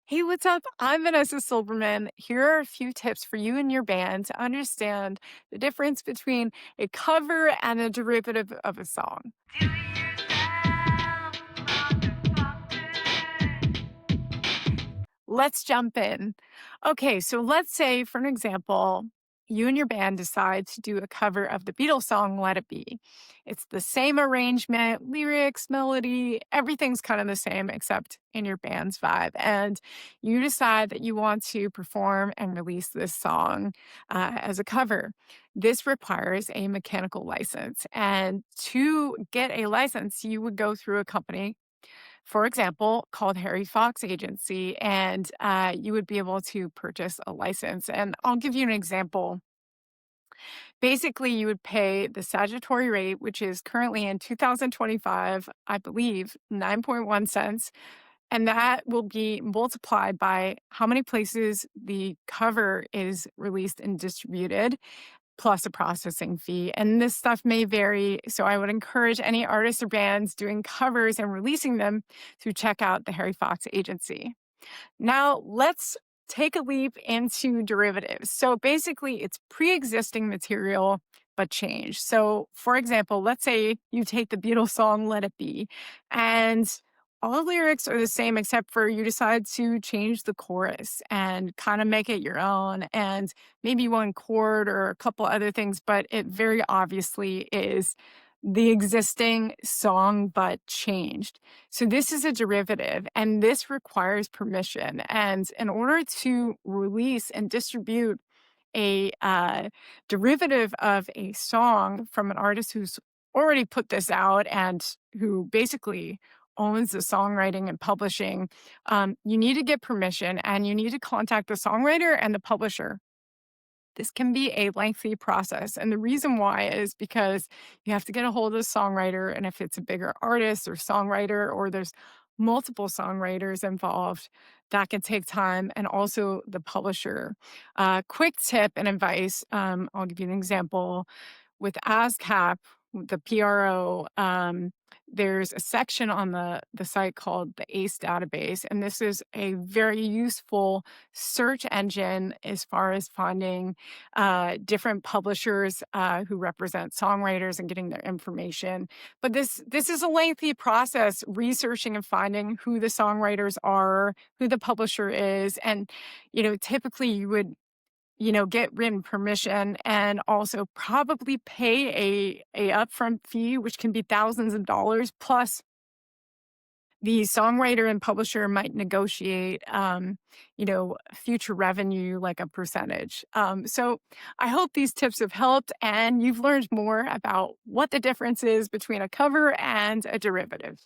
Hey, what's up? I'm Vanessa Silberman. Here are a few tips for you and your band to understand the difference between a cover and a derivative of a song. Do it yourself, motherfucker. Let's jump in. Okay, so let's say, for an example, you and your band decide to do a cover of the Beatles song Let It Be. It's the same arrangement, lyrics, melody, everything's kind of the same except in your band's vibe. And you decide that you want to perform and release this song as a cover. This requires a mechanical license. And to get a license, you would go through a company, for example, called Harry Fox Agency, and you would be able to purchase a license. And I'll give you an example. Basically, you would pay the statutory rate, which is currently in 2025, I believe, 9.1 cents. And that will be multiplied by how many places the cover is released and distributed, plus a processing fee. And this stuff may vary. So I would encourage any artists or bands doing covers and releasing them to check out the Harry Fox Agency. Now, let's take a leap into derivatives. So basically, it's pre existing material but changed. So, for example, let's say you take the Beatles song Let It Be, and all the lyrics are the same except for you decide to change the chorus and kind of make it your own, and maybe one chord or a couple other things, but it very obviously is the existing song but changed. So this is a derivative, and this requires permission. And in order to release and distribute a derivative of a song from an artist who's already put this out and who basically owns the songwriting and publishing, you need to get permission and you need to contact the songwriter and the publisher. This can be a lengthy process. And the reason why is because you have to get a hold of the songwriter. And if it's a bigger artist or songwriter, or there's multiple songwriters involved, that can take time. And also the publisher. Quick tip and advice, I'll give you an example. With ASCAP, the PRO, there's a section on the site called the ACE database. And this is a very useful search engine as far as finding different publishers who represent songwriters and getting their information. But this is a lengthy process, researching and finding who the songwriters are, who the publisher is. And, typically you would get written permission and also probably pay a upfront fee, which can be thousands of dollars. Plus, the songwriter and publisher might negotiate, future revenue, like a percentage. So I hope these tips have helped and you've learned more about what the difference is between a cover and a derivative.